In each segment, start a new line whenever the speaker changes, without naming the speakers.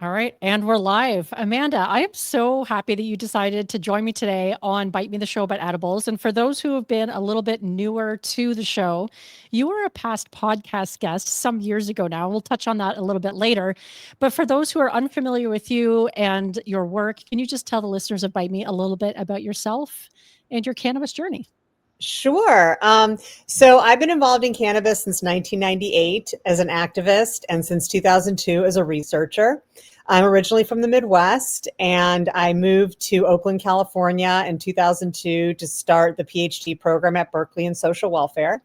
All right, and we're live. Amanda, I am so happy that you decided to join me today on Bite Me the Show about edibles. And for those who have been a little bit newer to the show, you were a past podcast guest some years ago now. We'll touch on that a little bit later. But for those who are unfamiliar with you and your work, can you just tell the listeners of Bite Me a little bit about yourself and your cannabis journey?
Sure. So I've been involved in cannabis since 1998 as an activist and since 2002 as a researcher. I'm originally from the Midwest and I moved to Oakland, California in 2002 to start the PhD program at Berkeley in social welfare.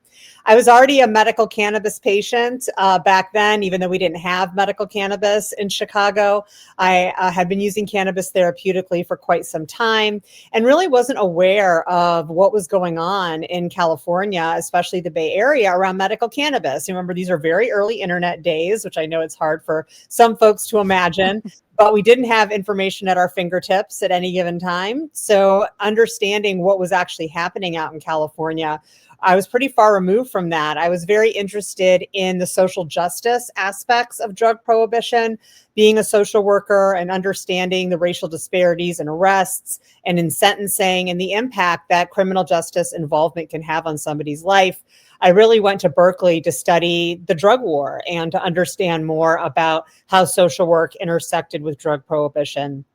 I was already a medical cannabis patient back then, even though we didn't have medical cannabis in Chicago. I had been using cannabis therapeutically for quite some time and really wasn't aware of what was going on in California, especially the Bay Area, around medical cannabis. Remember, these are very early internet days, which I know it's hard for some folks to imagine, but we didn't have information at our fingertips at any given time. So understanding what was actually happening out in California, I was pretty far removed from that. I was very interested in the social justice aspects of drug prohibition, being a social worker and understanding the racial disparities in arrests and in sentencing and the impact that criminal justice involvement can have on somebody's life. I really went to Berkeley to study the drug war and to understand more about how social work intersected with drug prohibition.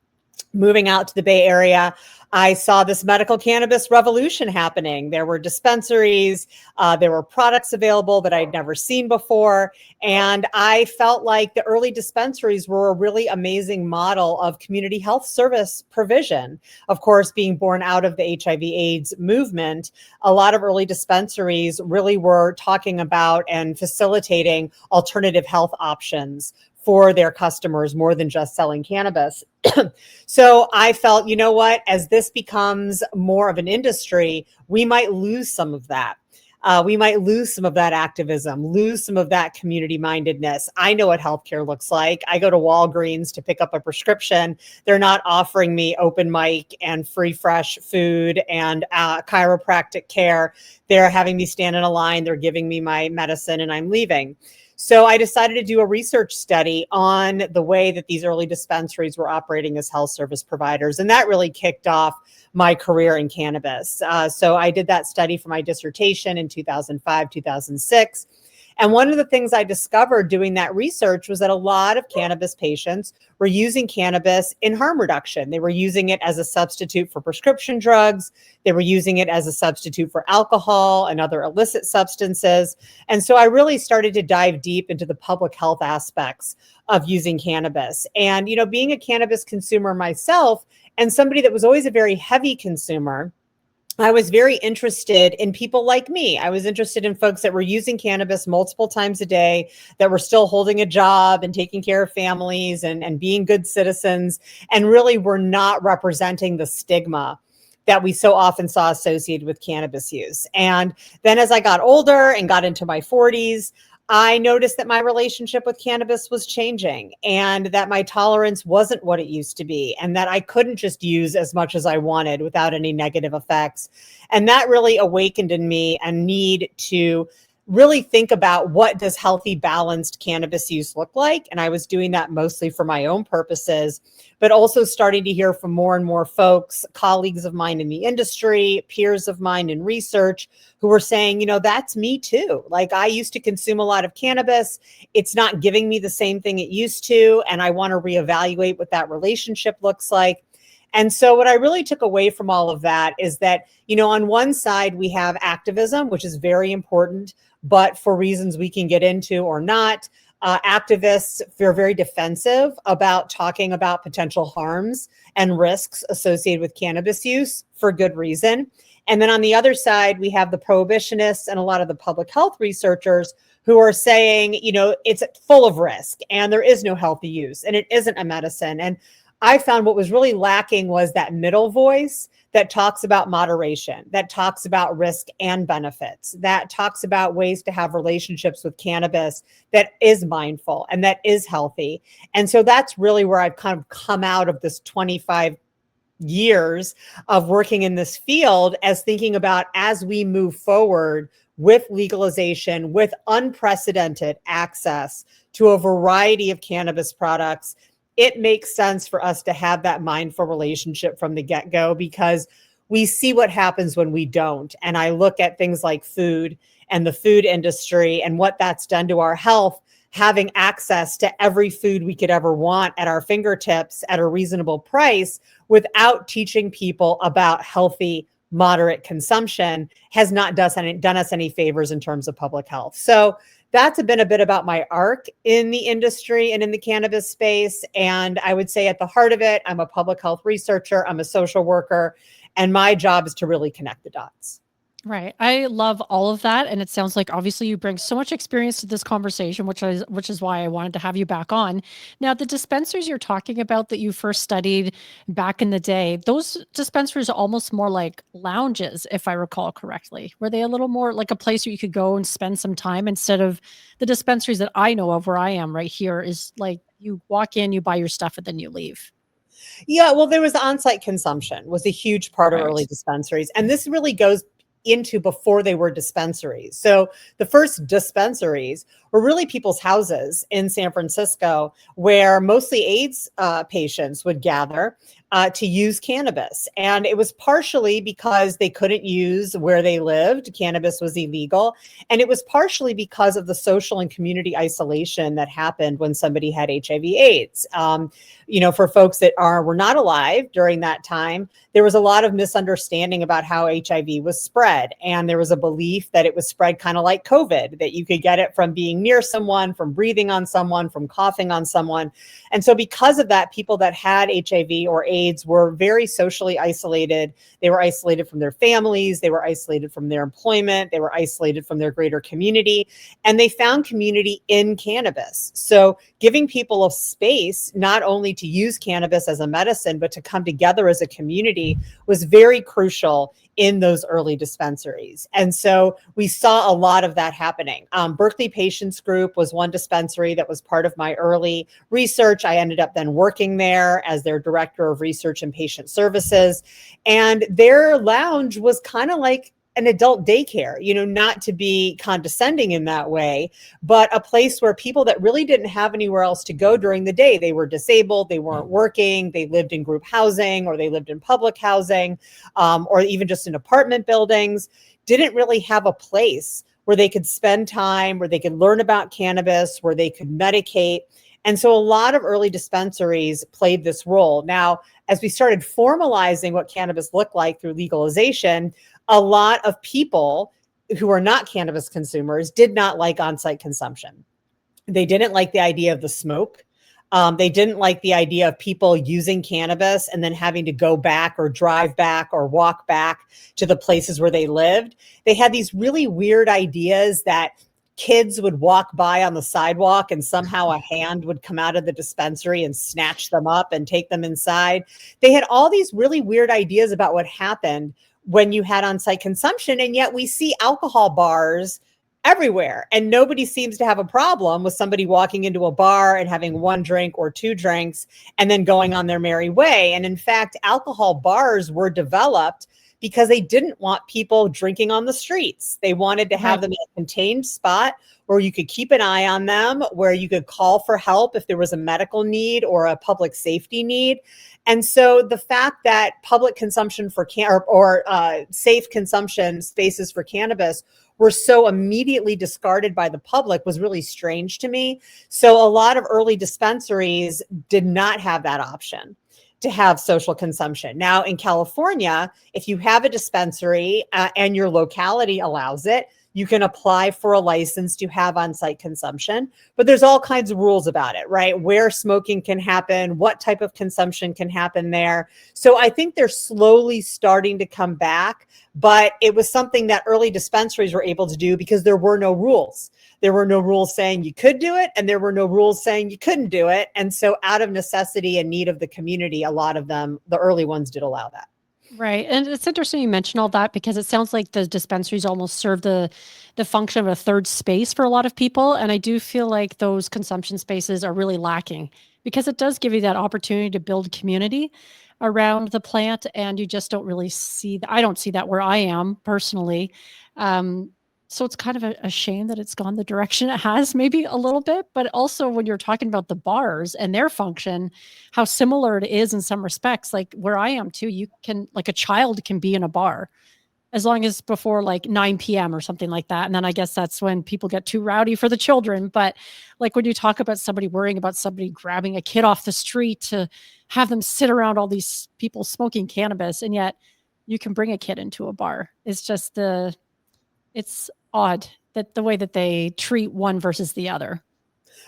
Moving out to the Bay Area, I saw this medical cannabis revolution happening. There were dispensaries, there were products available that I'd never seen before. And I felt like the early dispensaries were a really amazing model of community health service provision. Of course, being born out of the HIV/AIDS movement, a lot of early dispensaries really were talking about and facilitating alternative health options for their customers more than just selling cannabis. So I felt, you know what, as this becomes more of an industry, we might lose some of that. We might lose some of that activism, lose some of that community mindedness. I know what healthcare looks like. I go to Walgreens to pick up a prescription. They're not offering me open mic and free fresh food and chiropractic care. They're having me stand in a line. They're giving me my medicine and I'm leaving. So I decided to do a research study on the way that these early dispensaries were operating as health service providers. And that really kicked off my career in cannabis. So I did that study for my dissertation in 2005, 2006. And one of the things I discovered doing that research was that a lot of cannabis patients were using cannabis in harm reduction. They were using it as a substitute for prescription drugs. They were using it as a substitute for alcohol and other illicit substances. And so I really started to dive deep into the public health aspects of using cannabis. And, you know, being a cannabis consumer myself and somebody that was always a very heavy consumer, I was very interested in people like me. I was interested in folks that were using cannabis multiple times a day, that were still holding a job and taking care of families and being good citizens, and really were not representing the stigma that we so often saw associated with cannabis use. And then as I got older and got into my 40s, I noticed that my relationship with cannabis was changing and that my tolerance wasn't what it used to be and that I couldn't just use as much as I wanted without any negative effects. And that really awakened in me a need to really think about what does healthy, balanced cannabis use look like. And I was doing that mostly for my own purposes, but also starting to hear from more and more folks, colleagues of mine in the industry, peers of mine in research, who were saying, you know, that's me too. Like I used to consume a lot of cannabis. It's not giving me the same thing it used to. And I want to reevaluate what that relationship looks like. And so what I really took away from all of that is that, you know, on one side, we have activism, which is very important, but for reasons we can get into or not, activists feel very defensive about talking about potential harms and risks associated with cannabis use for good reason. And then on the other side, we have the prohibitionists and a lot of the public health researchers who are saying, you know, it's full of risk and there is no healthy use and it isn't a medicine. And I found what was really lacking was that middle voice that talks about moderation, that talks about risk and benefits, that talks about ways to have relationships with cannabis that is mindful and that is healthy. And so that's really where I've kind of come out of this 25 years of working in this field as thinking about as we move forward with legalization, with unprecedented access to a variety of cannabis products it makes sense for us to have that mindful relationship from the get go because we see what happens when we don't. And I look at things like food and the food industry and what that's done to our health, having access to every food we could ever want at our fingertips at a reasonable price without teaching people about healthy, moderate consumption has not done us any favors in terms of public health. So that's been a bit about my arc in the industry and in the cannabis space. And I would say at the heart of it, I'm a public health researcher, I'm a social worker, and my job is to really connect the dots.
Right. I love all of that, and it sounds like obviously you bring so much experience to this conversation, which is why I wanted to have you back on. Now, the dispensaries you're talking about that you first studied back in the day, those dispensaries are almost more like lounges, if I recall correctly. Were they a little more like a place where you could go and spend some time instead of the dispensaries that I know of where I am right here is like you walk in, you buy your stuff, and then you leave.
Yeah, well, there was the on-site consumption was a huge part of early
Right.
dispensaries, and this really goes into before they were dispensaries. So the first dispensaries were really people's houses in San Francisco, where mostly AIDS patients would gather to use cannabis, and it was partially because they couldn't use where they lived; cannabis was illegal, and it was partially because of the social and community isolation that happened when somebody had HIV/AIDS. For folks that were not alive during that time, there was a lot of misunderstanding about how HIV was spread. And there was a belief that it was spread kind of like COVID, that you could get it from being near someone, from breathing on someone, from coughing on someone. And so because of that, people that had HIV or AIDS were very socially isolated. They were isolated from their families. They were isolated from their employment. They were isolated from their greater community. And they found community in cannabis. So giving people a space, not only to use cannabis as a medicine, but to come together as a community was very crucial in those early dispensaries. And so we saw a lot of that happening. Berkeley Patients Group was one dispensary that was part of my early research. I ended up then working there as their director of research and patient services. And their lounge was kind of like an adult daycare, not to be condescending in that way, but a place where people that really didn't have anywhere else to go during the day, they were disabled, they weren't working, they lived in group housing or they lived in public housing, or even just in apartment buildings, didn't really have a place where they could spend time, where they could learn about cannabis, where they could medicate. And so a lot of early dispensaries played this role. Now, as we started formalizing what cannabis looked like through legalization, a lot of people who are not cannabis consumers did not like on-site consumption. They didn't like the idea of the smoke. They didn't like the idea of people using cannabis and then having to go back or drive back or walk back to the places where they lived. They had these really weird ideas that kids would walk by on the sidewalk and somehow a hand would come out of the dispensary and snatch them up and take them inside. They had all these really weird ideas about what happened when you had on-site consumption, and yet we see alcohol bars everywhere, and nobody seems to have a problem with somebody walking into a bar and having one drink or two drinks and then going on their merry way. And in fact, alcohol bars were developed because they didn't want people drinking on the streets. They wanted to have
Right.
them in a contained spot where you could keep an eye on them, where you could call for help if there was a medical need or a public safety need. And so the fact that public consumption for safe consumption spaces for cannabis were so immediately discarded by the public was really strange to me. So a lot of early dispensaries did not have that option to have social consumption. Now in California, if you have a dispensary and your locality allows it, you can apply for a license to have on-site consumption, but there's all kinds of rules about it, right? Where smoking can happen, what type of consumption can happen there. So I think they're slowly starting to come back, but it was something that early dispensaries were able to do because there were no rules. There were no rules saying you could do it, and there were no rules saying you couldn't do it. And so out of necessity and need of the community, a lot of them, the early ones, did allow that.
Right. And it's interesting you mention all that because it sounds like the dispensaries almost serve the function of a third space for a lot of people. And I do feel like those consumption spaces are really lacking because it does give you that opportunity to build community around the plant. And you just don't really see that. I don't see that where I am personally. Um, So it's kind of a shame that it's gone the direction it has, maybe a little bit, but also when you're talking about the bars and their function, how similar it is in some respects. Like where I am too, you can, like a child can be in a bar as long as before like 9 p.m. or something like that. And then I guess that's when people get too rowdy for the children. But like when you talk about somebody worrying about somebody grabbing a kid off the street to have them sit around all these people smoking cannabis, and yet you can bring a kid into a bar. It's just it's odd that the way that they treat one versus the other.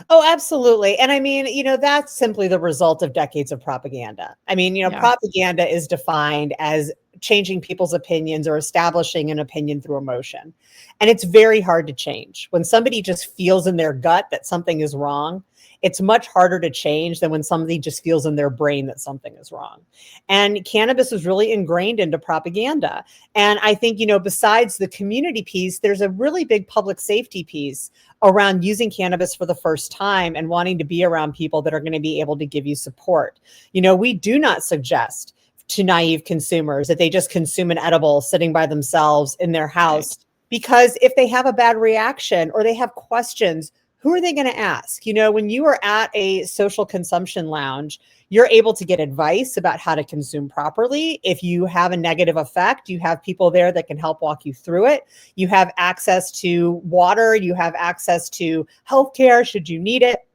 Oh, absolutely. And I mean, that's simply the result of decades of propaganda. I mean,
Yeah.
propaganda is defined as changing people's opinions or establishing an opinion through emotion. And it's very hard to change. When somebody just feels in their gut that something is wrong, it's much harder to change than when somebody just feels in their brain that something is wrong. And cannabis is really ingrained into propaganda. And I think, besides the community piece, there's a really big public safety piece around using cannabis for the first time and wanting to be around people that are going to be able to give you support. We do not suggest to naive consumers that they just consume an edible sitting by themselves in their
Right.
house, because if they have a bad reaction or they have questions, who are they going to ask? When you are at a social consumption lounge, you're able to get advice about how to consume properly. If you have a negative effect, you have people there that can help walk you through it. You have access to water, you have access to healthcare should you need it.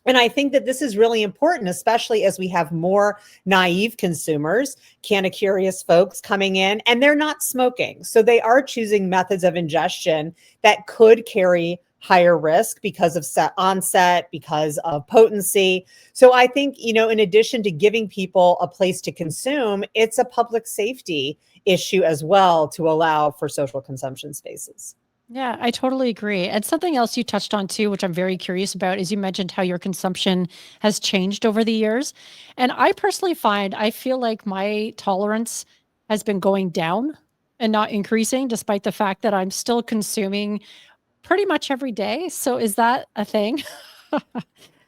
And I think that this is really important, especially as we have more naive consumers, canna-curious folks coming in, and they're not smoking. So they are choosing methods of ingestion that could carry higher risk because of onset, because of potency. So I think, in addition to giving people a place to consume, it's a public safety issue as well to allow for social consumption spaces.
Yeah, I totally agree. And something else you touched on too, which I'm very curious about, is you mentioned how your consumption has changed over the years. And I personally find I feel like my tolerance has been going down and not increasing, despite the fact that I'm still consuming pretty much every day. So is that a thing?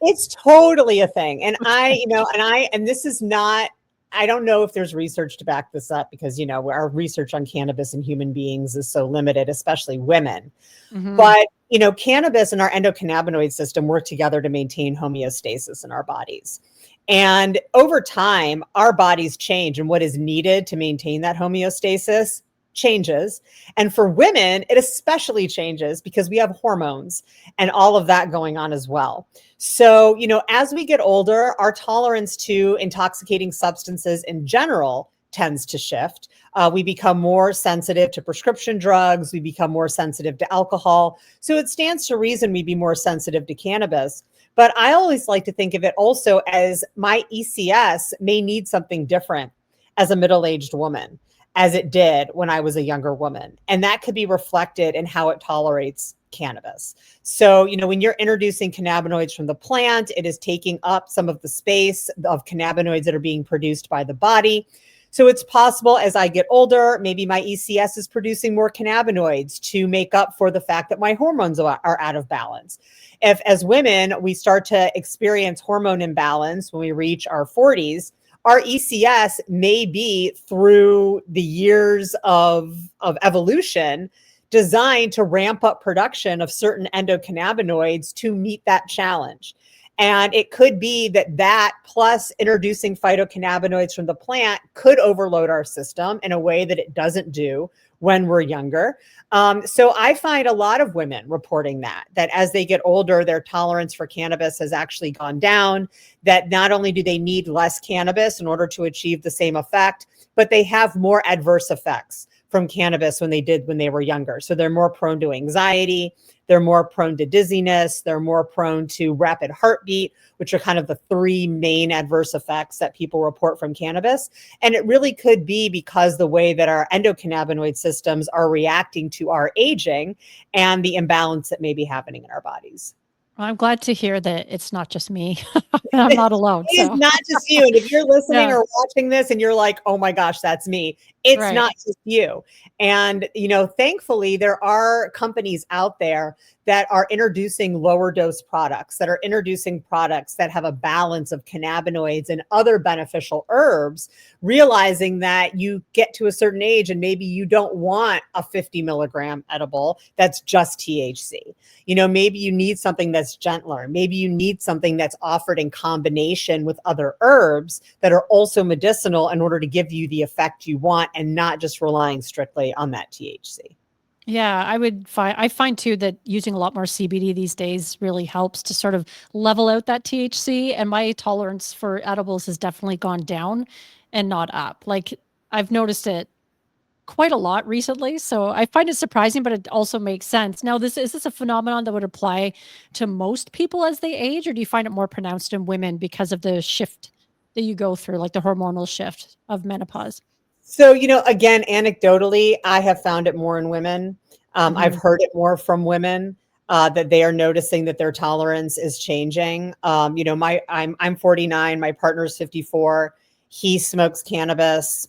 It's totally a thing. And
Okay.
and this is not, I don't know if there's research to back this up because, our research on cannabis in human beings is so limited, especially women.
Hmm.
But, cannabis and our endocannabinoid system work together to maintain homeostasis in our bodies. And over time, our bodies change, and what is needed to maintain that homeostasis changes. And for women, it especially changes because we have hormones and all of that going on as well. So, as we get older, our tolerance to intoxicating substances in general tends to shift. We become more sensitive to prescription drugs. We become more sensitive to alcohol. So it stands to reason we'd be more sensitive to cannabis. But I always like to think of it also as my ECS may need something different as a middle-aged woman as it did when I was a younger woman. And that could be reflected in how it tolerates cannabis. So, when you're introducing cannabinoids from the plant, it is taking up some of the space of cannabinoids that are being produced by the body. So it's possible as I get older, maybe my ECS is producing more cannabinoids to make up for the fact that my hormones are out of balance. If as women, we start to experience hormone imbalance when we reach our 40s, our ECS may be through the years of evolution designed to ramp up production of certain endocannabinoids to meet that challenge. And it could be that plus introducing phytocannabinoids from the plant could overload our system in a way that it doesn't do when we're younger. So I find a lot of women reporting that as they get older, their tolerance for cannabis has actually gone down, that not only do they need less cannabis in order to achieve the same effect, but they have more adverse effects from cannabis when they were younger. So they're more prone to anxiety, they're more prone to dizziness, they're more prone to rapid heartbeat, which are kind of the three main adverse effects that people report from cannabis. And it really could be because the way that our endocannabinoid systems are reacting to our aging and the imbalance that may be happening in our bodies.
Well, I'm glad to hear that it's not just me. I'm not alone.
It is
So
not just you. And if you're listening
yeah.
or watching this and you're like, oh my gosh, that's me, It's
Right.
not just you. And, thankfully, there are companies out there that are introducing lower dose products, that are introducing products that have a balance of cannabinoids and other beneficial herbs, realizing that you get to a certain age and maybe you don't want a 50 milligram edible that's just THC. Maybe you need something that's gentler. Maybe you need something that's offered in combination with other herbs that are also medicinal in order to give you the effect you want and not just relying strictly on that THC.
Yeah, I find too that using a lot more CBD these days really helps to sort of level out that THC, and my tolerance for edibles has definitely gone down and not up. Like, I've noticed it quite a lot recently, so I find it surprising, but it also makes sense. Now, this is this a phenomenon that would apply to most people as they age, or do you find it more pronounced in women because of the shift that you go through, like the hormonal shift of menopause?
So, again, anecdotally, I have found it more in women. I've
Mhm.
heard it more from women that they are noticing that their tolerance is changing. I'm 49. My partner's 54. He smokes cannabis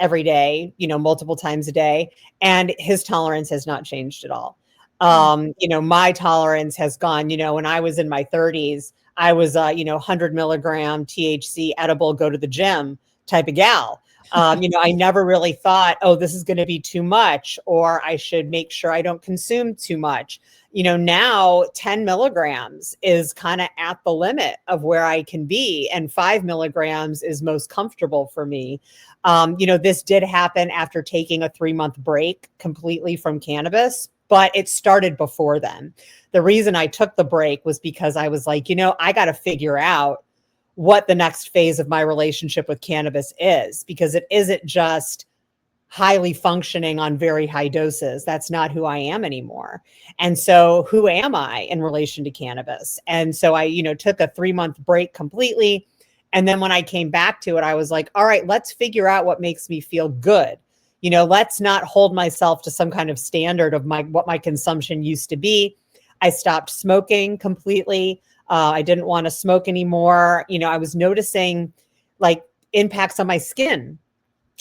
every day, multiple times a day, and his tolerance has not changed at all.
Mm.
My tolerance has gone. When I was in my 30s, I was 100 milligram THC edible, go to the gym type of gal. I never really thought, oh, this is going to be too much, or I should make sure I don't consume too much. Now 10 milligrams is kind of at the limit of where I can be, and 5 milligrams is most comfortable for me. This did happen after taking a 3-month break completely from cannabis, but it started before then. The reason I took the break was because I was like, I got to figure out what the next phase of my relationship with cannabis is, because it isn't just highly functioning on very high doses. That's not who I am anymore. And so who am I in relation to cannabis? And so I, took a 3-month break completely. And then when I came back to it, I was like, all right, let's figure out what makes me feel good. Let's not hold myself to some kind of standard of what my consumption used to be. I stopped smoking completely. I didn't want to smoke anymore. I was noticing like impacts on my skin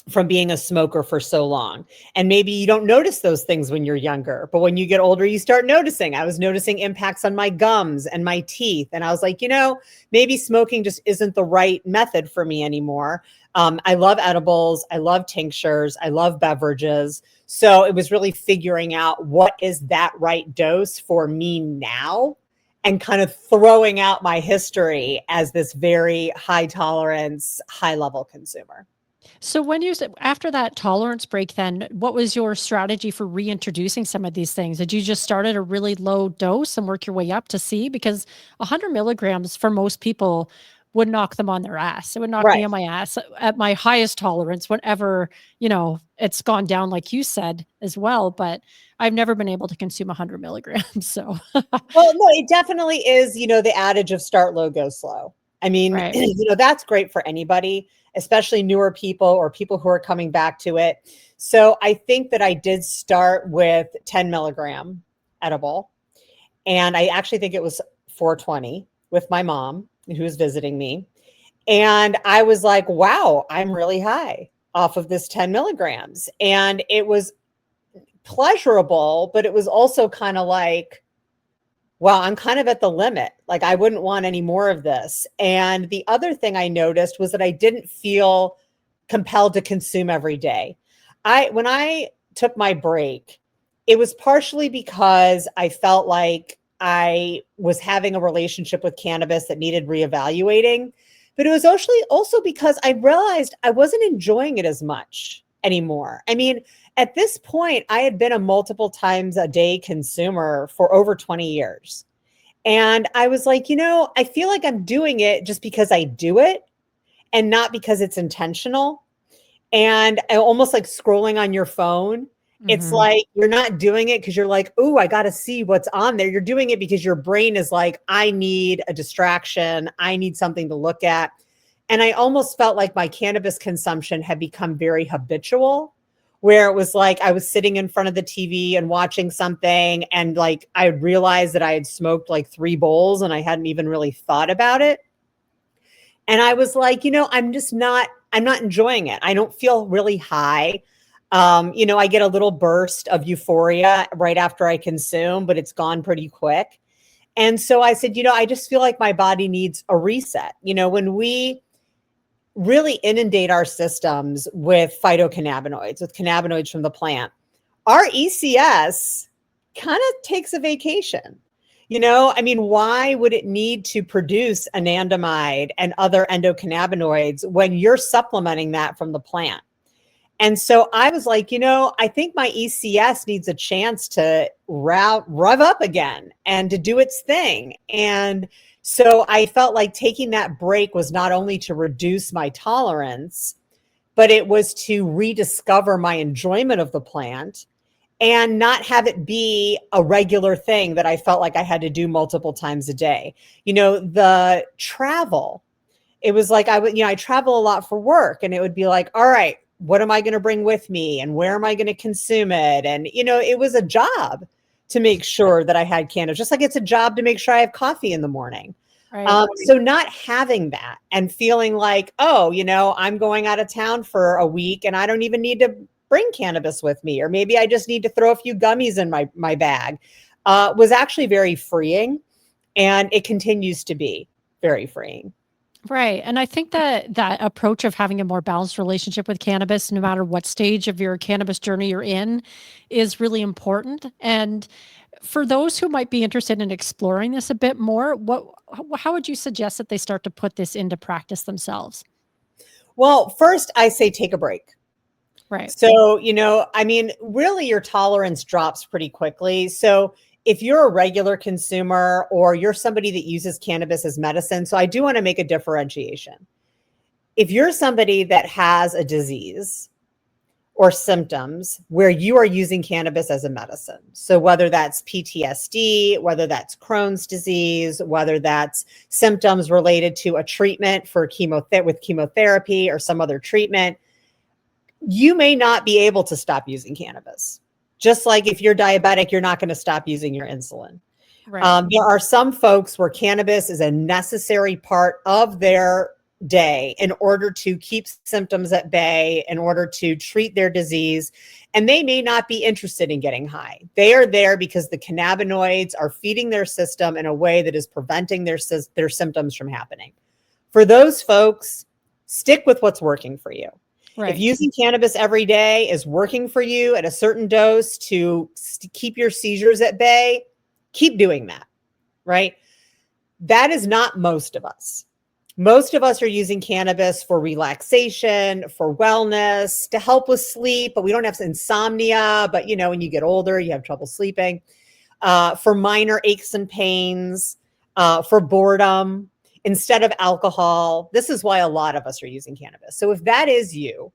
from being a smoker for so long. And maybe you don't notice those things when you're younger, but when you get older, you start noticing. I was noticing impacts on my gums and my teeth. And I was like, maybe smoking just isn't the right method for me anymore. I love edibles. I love tinctures. I love beverages. So it was really figuring out what is that right dose for me now, and kind of throwing out my history as this very high tolerance, high level consumer.
So when you said after that tolerance break, then what was your strategy for reintroducing some of these things? Did you just start at a really low dose and work your way up to see? Because 100 milligrams for most people would knock them on their ass. It would knock me
Right.
on my ass at my highest tolerance whenever, it's gone down, like you said as well. But I've never been able to consume 100 milligrams. So,
Well, no, it definitely is, the adage of start low, go slow. I mean,
right.
that's great for anybody, especially newer people or people who are coming back to it. So I think that I did start with 10 milligram edible. And I actually think it was 420 with my mom who was visiting me. And I was like, wow, I'm really high off of this 10 milligrams. And it was pleasurable, but it was also kind of like, wow, I'm kind of at the limit. Like, I wouldn't want any more of this. And the other thing I noticed was that I didn't feel compelled to consume every day. When I took my break, it was partially because I felt like I was having a relationship with cannabis that needed reevaluating. But it was also because I realized I wasn't enjoying it as much anymore. I mean, at this point, I had been a multiple times a day consumer for over 20 years. And I was like, I feel like I'm doing it just because I do it and not because it's intentional. And I almost like scrolling on your phone. It's
Mhm.
like you're not doing it because you're like, oh, I got to see what's on there. You're doing it because your brain is like, I need a distraction. I need something to look at. And I almost felt like my cannabis consumption had become very habitual, where it was like I was sitting in front of the TV and watching something, and like I realized that I had smoked like 3 bowls and I hadn't even really thought about it. And I was like, I'm not enjoying it. I don't feel really high. I get a little burst of euphoria right after I consume, but it's gone pretty quick. And so I said, I just feel like my body needs a reset. When we really inundate our systems with phytocannabinoids, with cannabinoids from the plant, our ECS kind of takes a vacation. Why would it need to produce anandamide and other endocannabinoids when you're supplementing that from the plant? And so I was like, I think my ECS needs a chance to rev up again and to do its thing. And so I felt like taking that break was not only to reduce my tolerance, but it was to rediscover my enjoyment of the plant and not have it be a regular thing that I felt like I had to do multiple times a day. The travel, it was like I travel a lot for work, and it would be like, all right, what am I going to bring with me and where am I going to consume it? And, it was a job to make sure that I had cannabis, just like it's a job to make sure I have coffee in the morning.
Right.
So not having that and feeling like, oh, I'm going out of town for a week and I don't even need to bring cannabis with me, or maybe I just need to throw a few gummies in my bag, was actually very freeing. And it continues to be very freeing.
Right. And I think that that approach of having a more balanced relationship with cannabis, no matter what stage of your cannabis journey you're in, is really important. And for those who might be interested in exploring this a bit more, how would you suggest that they start to put this into practice themselves?
Well, first, I say take a break.
Right.
So, really your tolerance drops pretty quickly. So, if you're a regular consumer or you're somebody that uses cannabis as medicine, so I do want to make a differentiation. If you're somebody that has a disease or symptoms where you are using cannabis as a medicine, so whether that's PTSD, whether that's Crohn's disease, whether that's symptoms related to a treatment for chemotherapy or some other treatment, you may not be able to stop using cannabis. Just like if you're diabetic, you're not going to stop using your insulin.
Right.
There are some folks where cannabis is a necessary part of their day in order to keep symptoms at bay, in order to treat their disease. And they may not be interested in getting high. They are there because the cannabinoids are feeding their system in a way that is preventing their symptoms from happening. For those folks, stick with what's working for you. If
Right.
using cannabis every day is working for you at a certain dose to keep your seizures at bay, keep doing that, right? That is not most of us. Most of us are using cannabis for relaxation, for wellness, to help with sleep, but we don't have insomnia. But, when you get older, you have trouble sleeping, for minor aches and pains, for boredom, instead of alcohol. This is why a lot of us are using cannabis. So if that is you,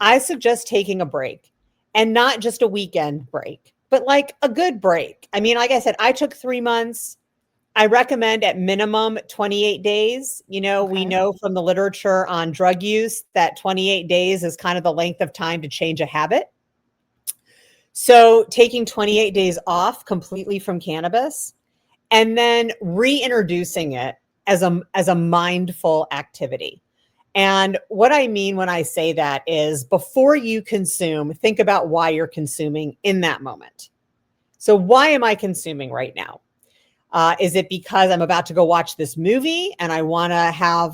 I suggest taking a break, and not just a weekend break, but like a good break. Like I said, I took 3 months. I recommend at minimum 28 days. We
Okay.
know from the literature on drug use that 28 days is kind of the length of time to change a habit. So taking 28 days off completely from cannabis and then reintroducing it as a mindful activity. And what I mean when I say that is, before you consume, think about why you're consuming in that moment. So why am I consuming right now? Is it because I'm about to go watch this movie and I want to have,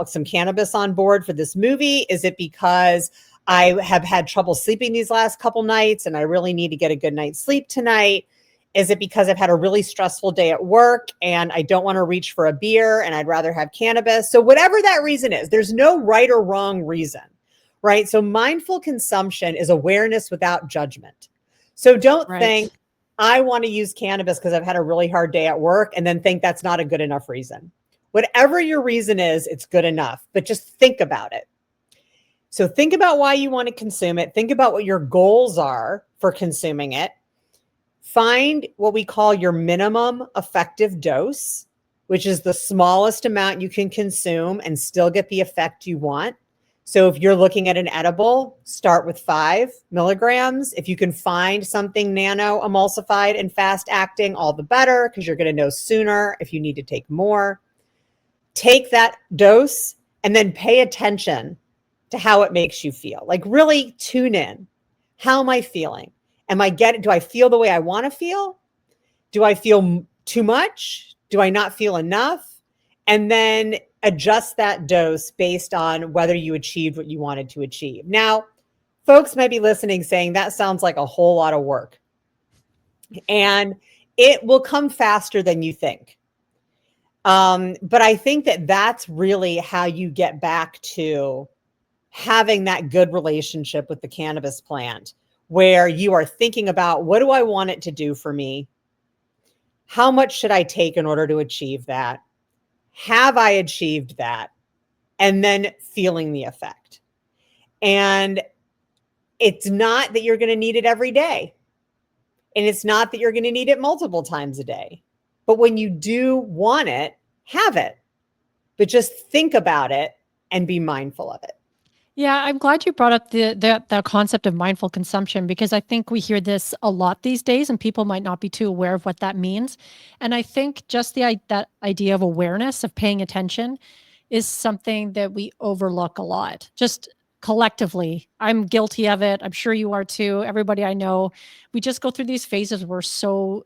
some cannabis on board for this movie? Is it because I have had trouble sleeping these last couple nights and I really need to get a good night's sleep tonight? Is it because I've had a really stressful day at work and I don't want to reach for a beer and I'd rather have cannabis? So whatever that reason is, there's no right or wrong reason, right? So mindful consumption is awareness without judgment. So don't
Right.
think, I want to use cannabis because I've had a really hard day at work, and then think that's not a good enough reason. Whatever your reason is, it's good enough, but just think about it. So think about why you want to consume it. Think about what your goals are for consuming it. Find what we call your minimum effective dose, which is the smallest amount you can consume and still get the effect you want. So if you're looking at an edible, start with 5 milligrams. If you can find something nano emulsified and fast acting, all the better, because you're going to know sooner if you need to take more. take that dose and then pay attention to how it makes you feel. Like really tune in. How am I feeling? Do I feel the way I want to feel? Do I feel too much? Do I not feel enough? And then adjust that dose based on whether you achieved what you wanted to achieve. Now, folks might be listening saying that sounds like a whole lot of work. And it will come faster than you think. But I think that that's really how you get back to having that good relationship with the cannabis plant, where you are thinking about, what do I want it to do for me? How much should I take in order to achieve that? Have I achieved that? And then feeling the effect. And it's not that you're going to need it every day. And it's not that you're going to need it multiple times a day. But when you do want it, have it. But just think about it and be mindful of it.
Yeah, I'm glad you brought up the concept of mindful consumption, because I think we hear this a lot these days and people might not be too aware of what that means. And I think just that idea of awareness, of paying attention, is something that we overlook a lot. Just collectively, I'm guilty of it. I'm sure you are too. Everybody I know, we just go through these phases where we're so,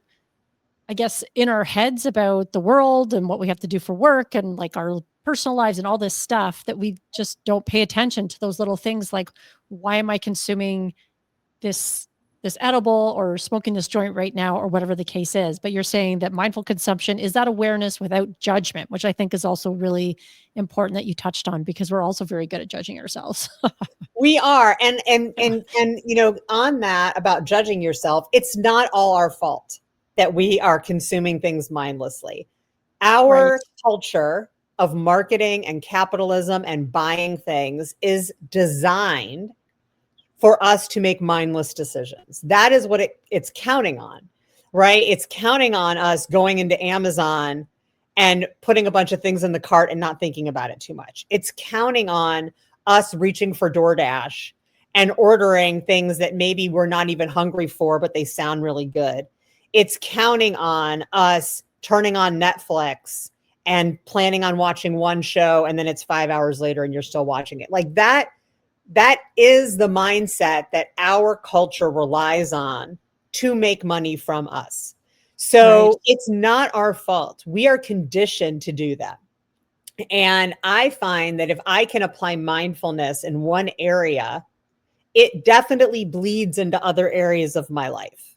I guess, in our heads about the world and what we have to do for work and like our personal lives and all this stuff, that we just don't pay attention to those little things like, why am I consuming this edible or smoking this joint right now, or whatever the case is. But you're saying that mindful consumption is that awareness without judgment, which I think is also really important that you touched on, because we're also very good at judging ourselves.
We are. And on that about judging yourself, it's not all our fault that we are consuming things mindlessly.
Right.
Our culture of marketing and capitalism and buying things is designed for us to make mindless decisions. That is what it's counting on, right? It's counting on us going into Amazon and putting a bunch of things in the cart and not thinking about it too much. It's counting on us reaching for DoorDash and ordering things that maybe we're not even hungry for, but they sound really good. It's counting on us turning on Netflix and planning on watching one show, and then it's 5 hours later and you're still watching it. Like that is the mindset that our culture relies on to make money from us.
Right.
So it's not our fault. We are conditioned to do that. And I find that if I can apply mindfulness in one area, it definitely bleeds into other areas of my life.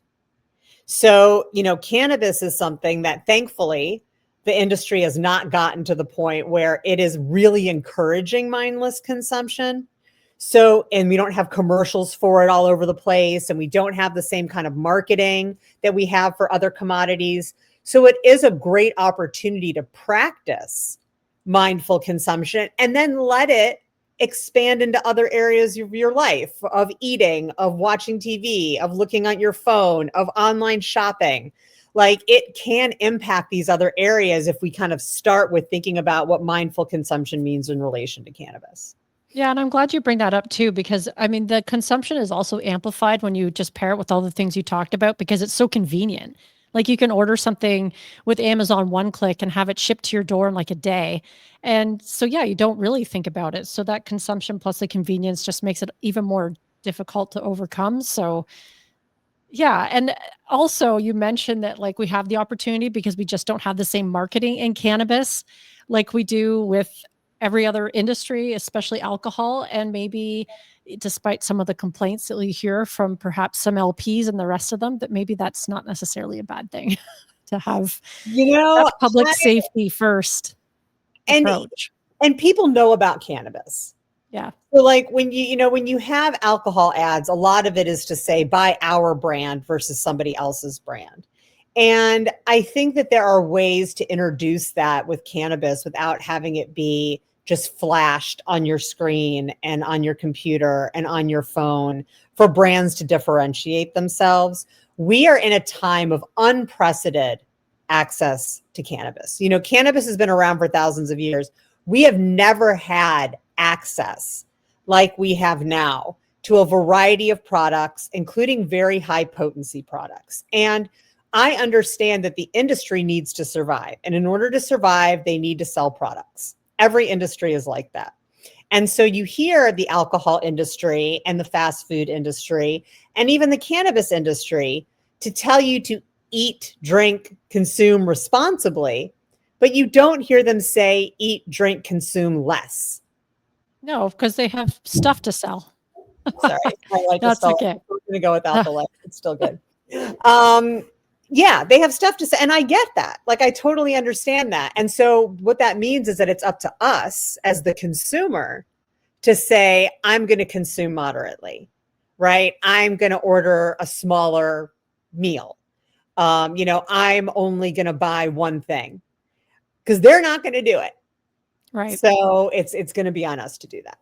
So, cannabis is something that thankfully the industry has not gotten to the point where it is really encouraging mindless consumption. So, and we don't have commercials for it all over the place, and we don't have the same kind of marketing that we have for other commodities. So it is a great opportunity to practice mindful consumption and then let it expand into other areas of your life, of eating, of watching TV, of looking at your phone, of online shopping. Like it can impact these other areas if we kind of start with thinking about what mindful consumption means in relation to cannabis.
Yeah, and I'm glad you bring that up too, because I mean, the consumption is also amplified when you just pair it with all the things you talked about, because it's so convenient. Like you can order something with Amazon one click and have it shipped to your door in like a day. And so, yeah, you don't really think about it. So that consumption plus the convenience just makes it even more difficult to overcome. So, yeah, and also you mentioned that like we have the opportunity because we just don't have the same marketing in cannabis like we do with every other industry, especially alcohol. And maybe despite some of the complaints that we hear from perhaps some LPs and the rest of them, that maybe that's not necessarily a bad thing to have
You
that
know,
public
I,
safety first
and
approach.
and people know about cannabis.
Yeah.
So like when you have alcohol ads, a lot of it is to say buy our brand versus somebody else's brand. And I think that there are ways to introduce that with cannabis without having it be just flashed on your screen and on your computer and on your phone for brands to differentiate themselves. We are in a time of unprecedented access to cannabis. Cannabis has been around for thousands of years. We have never had access like we have now to a variety of products, including very high potency products. And I understand that the industry needs to survive. And in order to survive, they need to sell products. Every industry is like that. And so you hear the alcohol industry and the fast food industry and even the cannabis industry to tell you to eat, drink, consume responsibly, but you don't hear them say eat, drink, consume less.
No, because they have stuff to sell.
Sorry, I like to
That's
spell.
okay.
I'm going to go without the light. It's still good. Um, yeah, they have stuff to say, and I get that. Like, I totally understand that. And so, what that means is that it's up to us as the consumer to say, I'm going to consume moderately, right? I'm going to order a smaller meal. I'm only going to buy one thing because they're not going to do it.
Right.
So it's going to be on us to do that.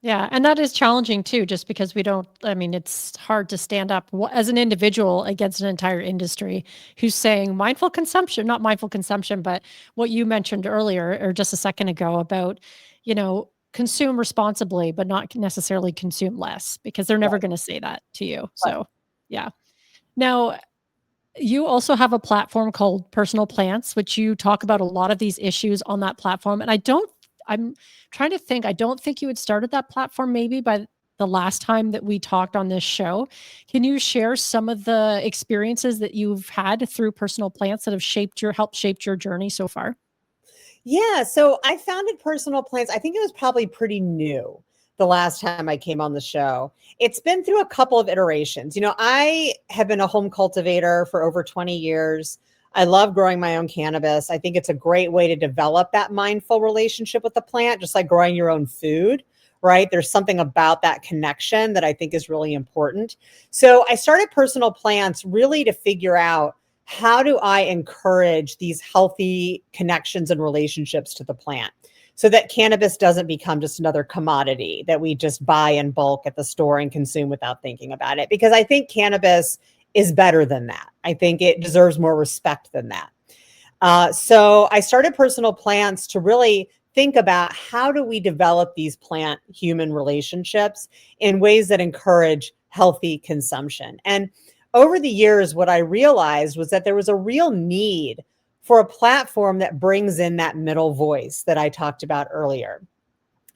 Yeah, and that is challenging too, just because it's hard to stand up as an individual against an entire industry who's saying mindful consumption, not mindful consumption, but what you mentioned earlier or just a second ago about, consume responsibly, but not necessarily consume less because they're never
Right.
going to say that to you.
Right.
So, yeah. Now, you also have a platform called Personal Plants, which you talk about a lot of these issues on that platform. And I'm trying to think, I don't think you had started that platform maybe by the last time that we talked on this show. Can you share some of the experiences that you've had through Personal Plants that have helped shape your journey so far?
Yeah. So I founded Personal Plants. I think it was probably pretty new the last time I came on the show. It's been through a couple of iterations. I have been a home cultivator for over 20 years. I love growing my own cannabis. I think it's a great way to develop that mindful relationship with the plant, just like growing your own food, right? There's something about that connection that I think is really important. So I started Personal Plants really to figure out, how do I encourage these healthy connections and relationships to the plant so that cannabis doesn't become just another commodity that we just buy in bulk at the store and consume without thinking about it? Because I think cannabis is better than that. I think it deserves more respect than that. So I started Personal Plants to really think about, how do we develop these plant human relationships in ways that encourage healthy consumption. And over the years, what I realized was that there was a real need for a platform that brings in that middle voice that I talked about earlier.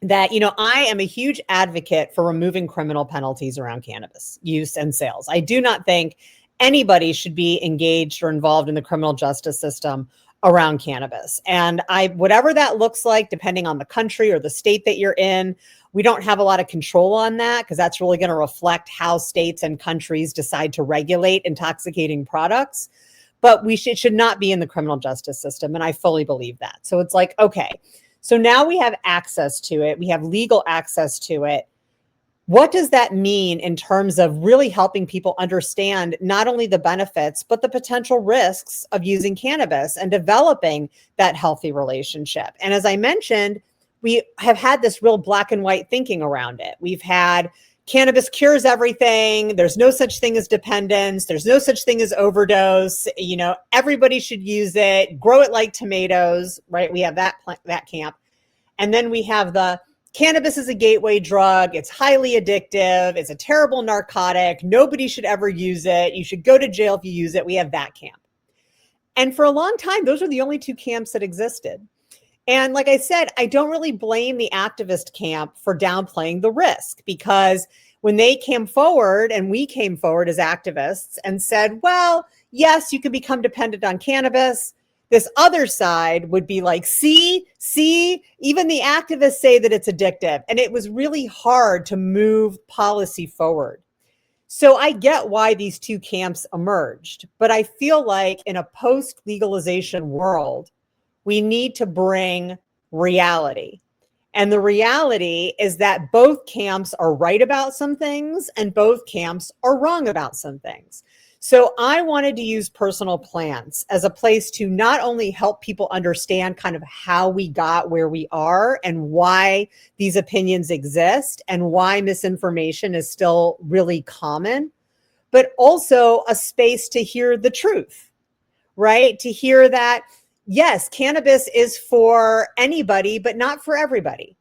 That, I am a huge advocate for removing criminal penalties around cannabis use and sales. I do not think anybody should be engaged or involved in the criminal justice system around cannabis. And whatever that looks like, depending on the country or the state that you're in, we don't have a lot of control on that, because that's really going to reflect how states and countries decide to regulate intoxicating products. But should not be in the criminal justice system. And I fully believe that. So it's like, okay, so now we have access to it. We have legal access to it. What does that mean in terms of really helping people understand not only the benefits, but the potential risks of using cannabis and developing that healthy relationship? And as I mentioned, we have had this real black and white thinking around it. We've had cannabis cures everything. There's no such thing as dependence. There's no such thing as overdose. Everybody should use it. Grow it like tomatoes, right? We have that camp. And then we have the cannabis is a gateway drug. It's highly addictive. It's a terrible narcotic. Nobody should ever use it. You should go to jail if you use it. We have that camp. And for a long time, those are the only two camps that existed. And like I said, I don't really blame the activist camp for downplaying the risk, because when they came forward and we came forward as activists and said, well, yes, you can become dependent on cannabis, this other side would be like, see, even the activists say that it's addictive. And it was really hard to move policy forward. So I get why these two camps emerged, but I feel like in a post-legalization world, we need to bring reality. And the reality is that both camps are right about some things and both camps are wrong about some things. So I wanted to use Personal Plants as a place to not only help people understand kind of how we got where we are and why these opinions exist and why misinformation is still really common, but also a space to hear the truth, right? To hear that, yes, cannabis is for anybody, but not for everybody.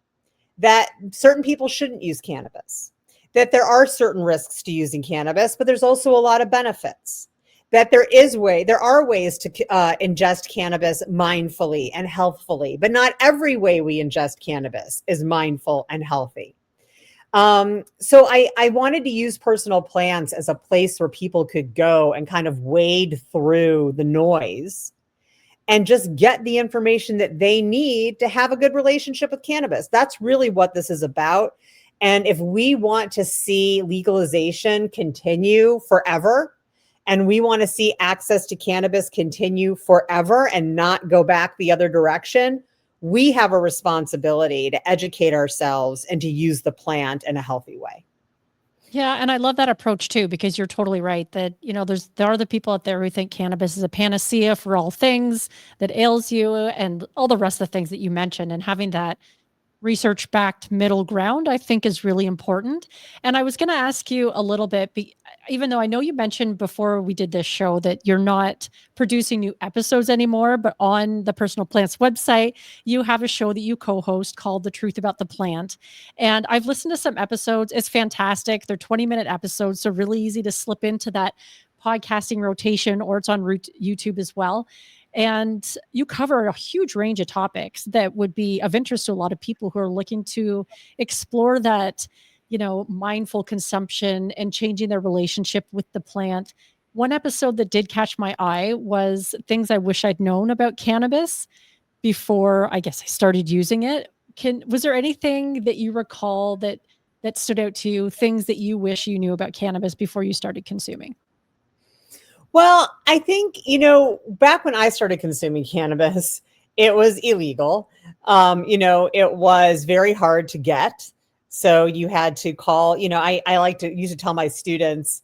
That certain people shouldn't use cannabis. That there are certain risks to using cannabis, but there's also a lot of benefits. that there are ways to ingest cannabis mindfully and healthfully, but not every way we ingest cannabis is mindful and healthy. So I wanted to use personal plants as a place where people could go and kind of wade through the noise and just get the information that they need to have a good relationship with cannabis. That's really what this is about. And if we want to see legalization continue forever, and we want to see access to cannabis continue forever and not go back the other direction, we have a responsibility to educate ourselves and to use the plant in a healthy way.
Yeah, and I love that approach too, because you're totally right that, there are the people out there who think cannabis is a panacea for all things that ails you and all the rest of the things that you mentioned, and having that research backed middle ground, I think is really important. And I was going to ask you a little bit, even though I know you mentioned before we did this show that you're not producing new episodes anymore, but on the Personal Plants website, you have a show that you co host called The Truth About the Plant. And I've listened to some episodes. It's fantastic. They're 20-minute episodes, so really easy to slip into that podcasting rotation, or it's on YouTube as well. And you cover a huge range of topics that would be of interest to a lot of people who are looking to explore that, mindful consumption and changing their relationship with the plant. One episode that did catch my eye was things I wish I'd known about cannabis before I guess I started using it. Was there anything that you recall that stood out to you, things that you wish you knew about cannabis before you started consuming?
Well, I think, back when I started consuming cannabis, it was illegal. It was very hard to get. So you had to call, I like to used to tell my students,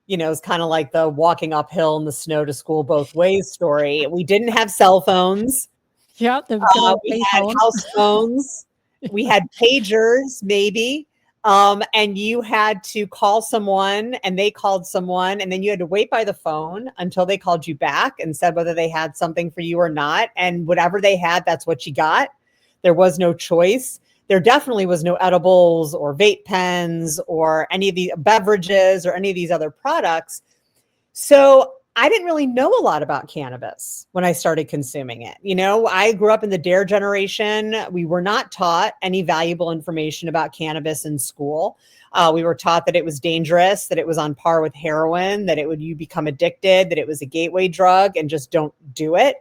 it's kind of like the walking uphill in the snow to school both ways story. We didn't have cell phones.
Yeah, the good old
We had
payphone.
house phones. We had pagers, maybe. And you had to call someone and they called someone, and then you had to wait by the phone until they called you back and said whether they had something for you or not. And whatever they had, that's what you got. There was no choice. There definitely was no edibles or vape pens or any of the beverages or any of these other products. So I didn't really know a lot about cannabis when I started consuming it. I grew up in the DARE generation. We were not taught any valuable information about cannabis in school. We were taught that it was dangerous, that it was on par with heroin, that you become addicted, that it was a gateway drug, and just don't do it.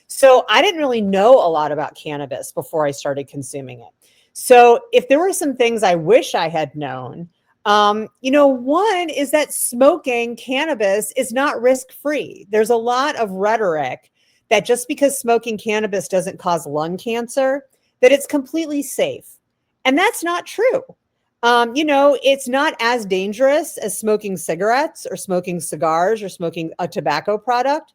So I didn't really know a lot about cannabis before I started consuming it. So if there were some things I wish I had known, one is that smoking cannabis is not risk-free. There's a lot of rhetoric that just because smoking cannabis doesn't cause lung cancer, that it's completely safe. And that's not true. It's not as dangerous as smoking cigarettes or smoking cigars or smoking a tobacco product,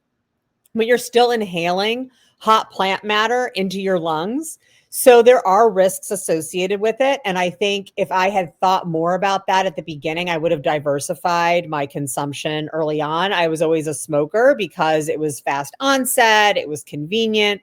but you're still inhaling hot plant matter into your lungs. So there are risks associated with it. And I think if I had thought more about that at the beginning, I would have diversified my consumption early on. I was always a smoker because it was fast onset, it was convenient.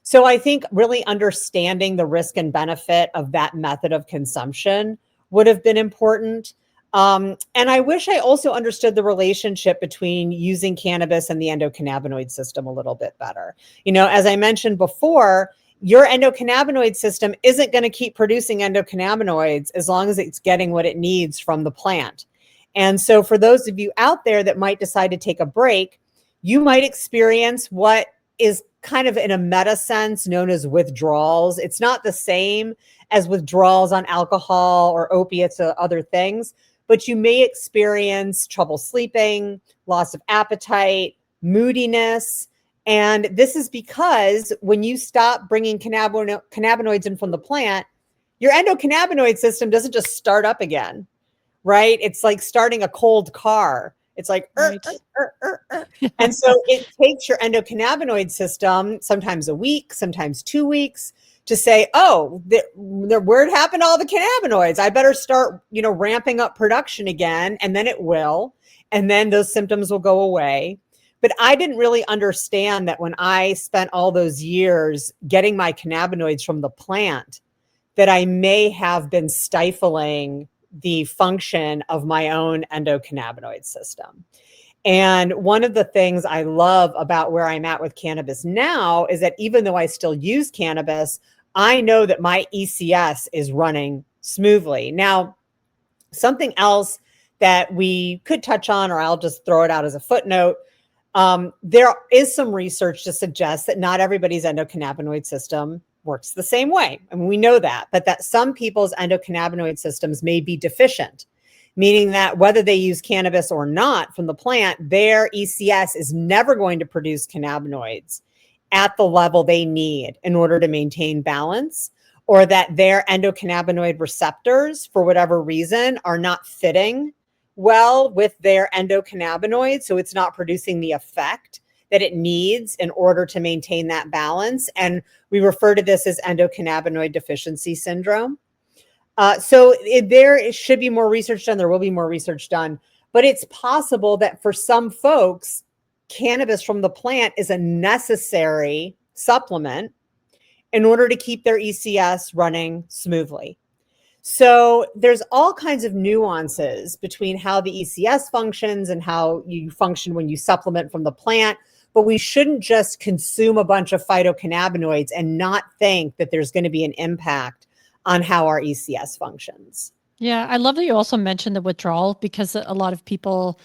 So I think really understanding the risk and benefit of that method of consumption would have been important. And I wish I also understood the relationship between using cannabis and the endocannabinoid system a little bit better. As I mentioned before, your endocannabinoid system isn't going to keep producing endocannabinoids as long as it's getting what it needs from the plant. And so for those of you out there that might decide to take a break, you might experience what is kind of in a meta sense known as withdrawals. It's not the same as withdrawals on alcohol or opiates or other things, but you may experience trouble sleeping, loss of appetite, moodiness. And this is because when you stop bringing cannabinoids in from the plant, your endocannabinoid system doesn't just start up again, right? It's like starting a cold car. It's like,
Right.
And so it takes your endocannabinoid system sometimes a week, sometimes 2 weeks to say, oh, where happened to all the cannabinoids? I better start, ramping up production again. And then it will. And then those symptoms will go away. But I didn't really understand that when I spent all those years getting my cannabinoids from the plant, that I may have been stifling the function of my own endocannabinoid system. And one of the things I love about where I'm at with cannabis now is that even though I still use cannabis, I know that my ECS is running smoothly. Now, something else that we could touch on, or I'll just throw it out as a footnote. There is some research to suggest that not everybody's endocannabinoid system works the same way. And we know that, but that some people's endocannabinoid systems may be deficient, meaning that whether they use cannabis or not from the plant, their ECS is never going to produce cannabinoids at the level they need in order to maintain balance, or that their endocannabinoid receptors, for whatever reason, are not fitting well with their endocannabinoids. So it's not producing the effect that it needs in order to maintain that balance. And we refer to this as endocannabinoid deficiency syndrome. There should be more research done. There will be more research done. But it's possible that for some folks, cannabis from the plant is a necessary supplement in order to keep their ECS running smoothly. So there's all kinds of nuances between how the ECS functions and how you function when you supplement from the plant. But we shouldn't just consume a bunch of phytocannabinoids and not think that there's going to be an impact on how our ECS functions.
Yeah, I love that you also mentioned the withdrawal, because a lot of people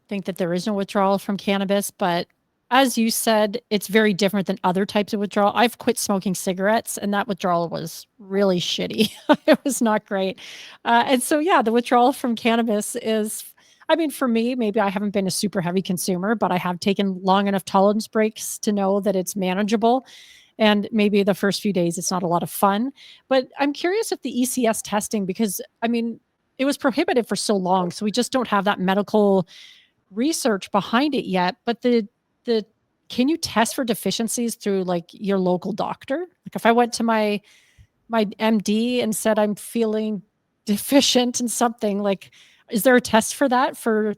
think that there is no withdrawal from cannabis, but as you said, it's very different than other types of withdrawal. I've quit smoking cigarettes, and that withdrawal was really shitty. It was not great. And so, yeah, the withdrawal from cannabis is, I mean, for me, maybe I haven't been a super heavy consumer, but I have taken long enough tolerance breaks to know that it's manageable. And maybe the first few days, it's not a lot of fun. But I'm curious if the ECS testing, because I mean, it was prohibited for so long. So we just don't have that medical research behind it yet. But the can you test for deficiencies through like your local doctor? Like if I went to my MD and said I'm feeling deficient in something, like is there a test for that for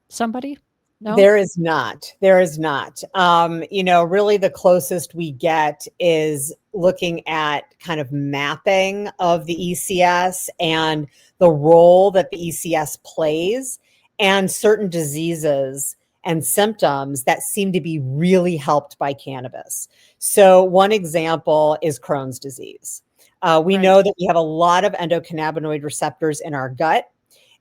somebody? No?
There is not. There is not. Really the closest we get is looking at kind of mapping of the ECS and the role that the ECS plays and certain diseases and symptoms that seem to be really helped by cannabis. So one example is Crohn's disease. We
Right.
know that we have a lot of endocannabinoid receptors in our gut.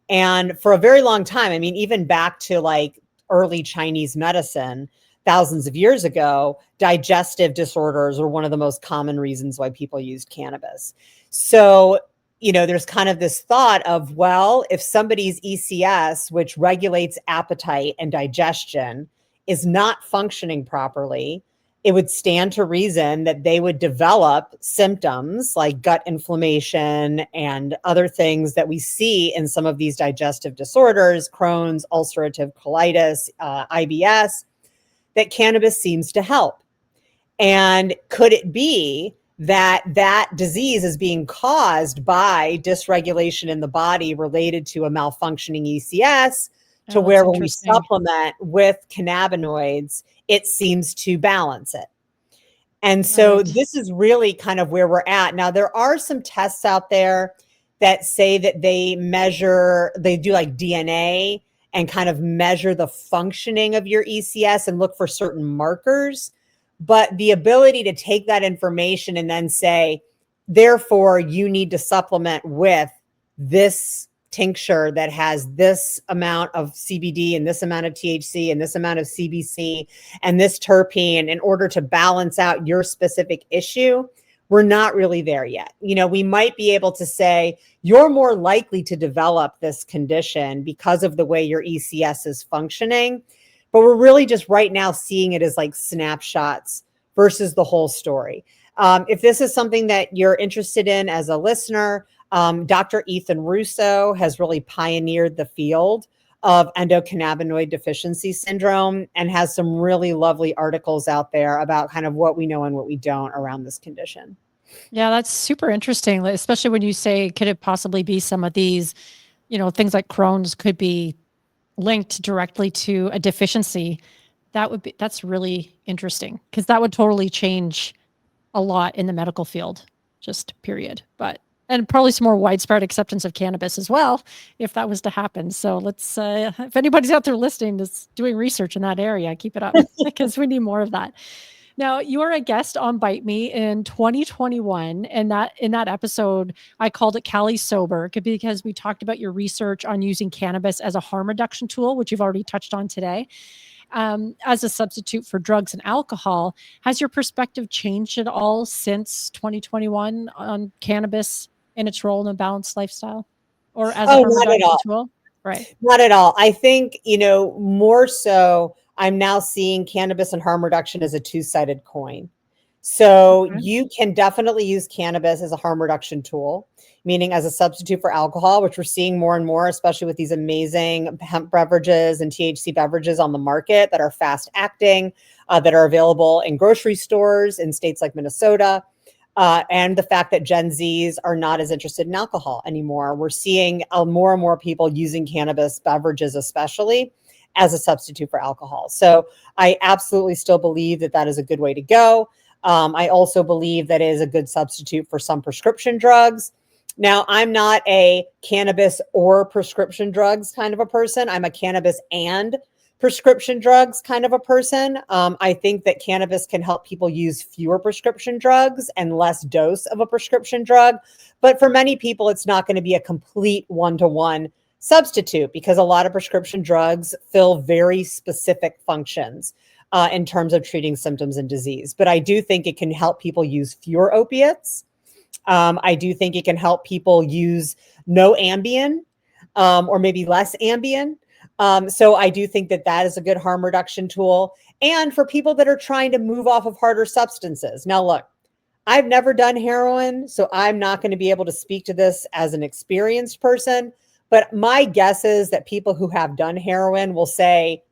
And for a very long time, I mean, even back to like early Chinese medicine, thousands of years ago, digestive disorders were one of the most common reasons why people used cannabis. So, there's kind of this thought of, well, if somebody's ECS, which regulates appetite and digestion, is not functioning properly, it would stand to reason that they would develop symptoms like gut inflammation and other things that we see in some of these digestive disorders, Crohn's, ulcerative colitis, IBS, that cannabis seems to help. And could it be that that disease is being caused by dysregulation in the body related to a malfunctioning ECS, to
Oh, that's
where when we
interesting.
supplement with cannabinoids, it seems to balance it? And so
Right.
this is really kind of where we're at. Now, there are some tests out there that say that they do like DNA and kind of measure the functioning of your ECS and look for certain markers. But the ability to take that information and then say, therefore, you need to supplement with this tincture that has this amount of CBD and this amount of THC and this amount of CBC and this terpene in order to balance out your specific issue, we're not really there yet. We might be able to say you're more likely to develop this condition because of the way your ECS is functioning. But we're really just right now seeing it as like snapshots versus the whole story. If this is something that you're interested in as a listener, Dr. Ethan Russo has really pioneered the field of endocannabinoid deficiency syndrome and has some really lovely articles out there about kind of what we know and what we don't around this condition.
Yeah, that's super interesting, especially when you say, could it possibly be some of these, things like Crohn's could be linked directly to a deficiency? That's really interesting, because that would totally change a lot in the medical field, just period. But And probably some more widespread acceptance of cannabis as well, if that was to happen. So let's, if anybody's out there listening that's doing research in that area, keep it up because we need more of that. Now, you were a guest on Bite Me in 2021, and that in that episode, I called it Cali Sober because we talked about your research on using cannabis as a harm reduction tool, which you've already touched on today, as a substitute for drugs and alcohol. Has your perspective changed at all since 2021 on cannabis and its role in a balanced lifestyle or as a
Oh,
harm
not at
reduction
all.
tool? Right.
Not at all. I think, more so, I'm now seeing cannabis and harm reduction as a two-sided coin. So
Okay.
you can definitely use cannabis as a harm reduction tool, meaning as a substitute for alcohol, which we're seeing more and more, especially with these amazing hemp beverages and THC beverages on the market that are fast acting, that are available in grocery stores in states like Minnesota. And the fact that Gen Zs are not as interested in alcohol anymore. We're seeing more and more people using cannabis beverages, especially as a substitute for alcohol. So I absolutely still believe that that is a good way to go. I also believe that it is a good substitute for some prescription drugs. Now, I'm not a cannabis or prescription drugs kind of a person. I'm a cannabis and prescription drugs kind of a person. I think that cannabis can help people use fewer prescription drugs and less dose of a prescription drug. But for many people, it's not going to be a complete one-to-one substitute because a lot of prescription drugs fill very specific functions in terms of treating symptoms and disease. But I do think it can help people use fewer opiates. I do think it can help people use no Ambien or maybe less Ambien. So I do think that that is a good harm reduction tool. And for people that are trying to move off of harder substances. Now, look, I've never done heroin, so I'm not going to be able to speak to this as an experienced person. But my guess is that people who have done heroin will say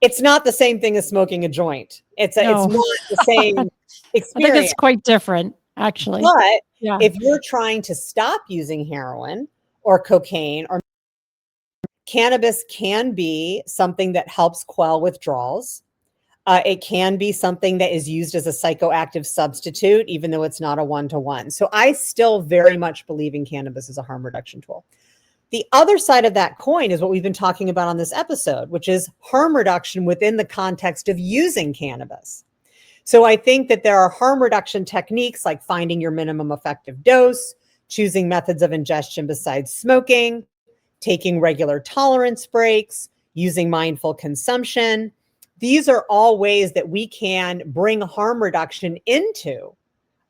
it's not the same thing as smoking a joint. It's
No,
not the same
I think it's
experience.
quite different, actually.
But
Yeah.
if you're trying to stop using heroin or cocaine or cannabis can be something that helps quell withdrawals. It can be something that is used as a psychoactive substitute, even though it's not a one-to-one. So I still very much believe in cannabis as a harm reduction tool. The other side of that coin is what we've been talking about on this episode, which is harm reduction within the context of using cannabis. So I think that there are harm reduction techniques like finding your minimum effective dose, choosing methods of ingestion besides smoking, taking regular tolerance breaks, using mindful consumption. These are all ways that we can bring harm reduction into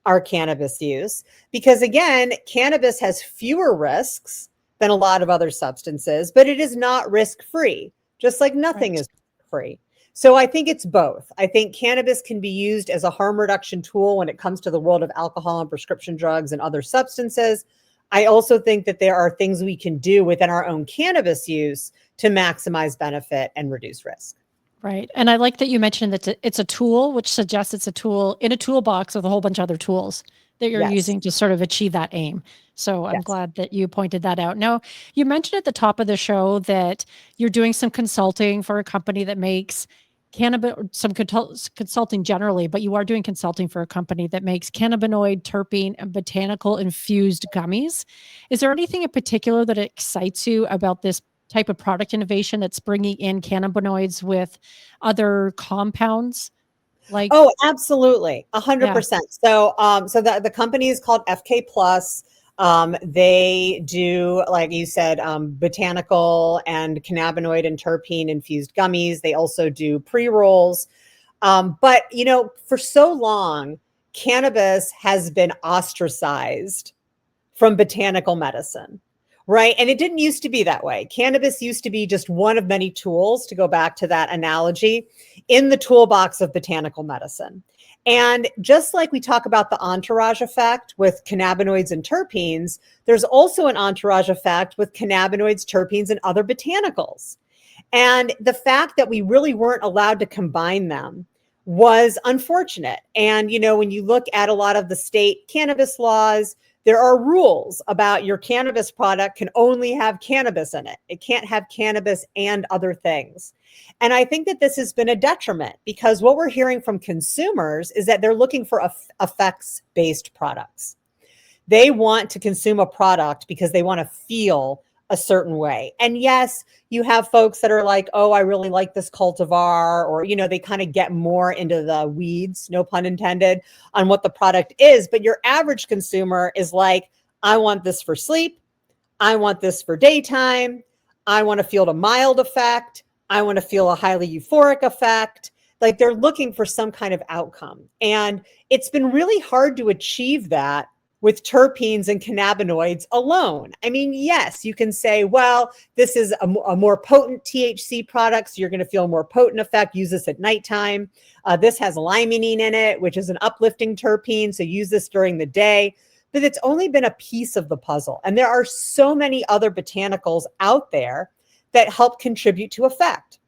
our cannabis use because, again, cannabis has fewer risks than a lot of other substances, but it is not risk-free, just like nothing
Right.
is free. So I think it's both. I think cannabis can be used as a harm reduction tool when it comes to the world of alcohol and prescription drugs and other substances. I also think that there are things we can do within our own cannabis use to maximize benefit and reduce risk.
Right. And I like that you mentioned that it's a tool, which suggests it's a tool in a toolbox with a whole bunch of other tools that you're
Yes.
using to sort of achieve that aim. So I'm
Yes.
glad that you pointed that out. Now, you mentioned at the top of the show that you're doing some consulting for a company that makes cannabis, some consulting generally, but you are doing consulting for a company that makes cannabinoid, terpene, and botanical infused gummies. Is there anything in particular that excites you about this type of product innovation that's bringing in cannabinoids with other compounds like
Oh, absolutely.
yeah,
100%. So the company is called FK Plus. They do, like you said, botanical and cannabinoid and terpene infused gummies. They also do pre-rolls. But, for so long, cannabis has been ostracized from botanical medicine, right? And it didn't used to be that way. Cannabis used to be just one of many tools, to go back to that analogy, in the toolbox of botanical medicine. And just like we talk about the entourage effect with cannabinoids and terpenes, there's also an entourage effect with cannabinoids, terpenes, and other botanicals. And the fact that we really weren't allowed to combine them was unfortunate. And, when you look at a lot of the state cannabis laws, there are rules about your cannabis product can only have cannabis in it. It can't have cannabis and other things. And I think that this has been a detriment because what we're hearing from consumers is that they're looking for effects-based products. They want to consume a product because they want to feel a certain way. And yes, you have folks that are like, oh, I really like this cultivar, or, they kind of get more into the weeds, no pun intended, on what the product is. But your average consumer is like, I want this for sleep. I want this for daytime. I want to feel a mild effect. I want to feel a highly euphoric effect. Like they're looking for some kind of outcome. And it's been really hard to achieve that with terpenes and cannabinoids alone. I mean, yes, you can say, well, this is a more potent THC product, so you're going to feel a more potent effect. Use this at nighttime. This has limonene in it, which is an uplifting terpene, so use this during the day. But it's only been a piece of the puzzle. And there are so many other botanicals out there that help contribute to effect.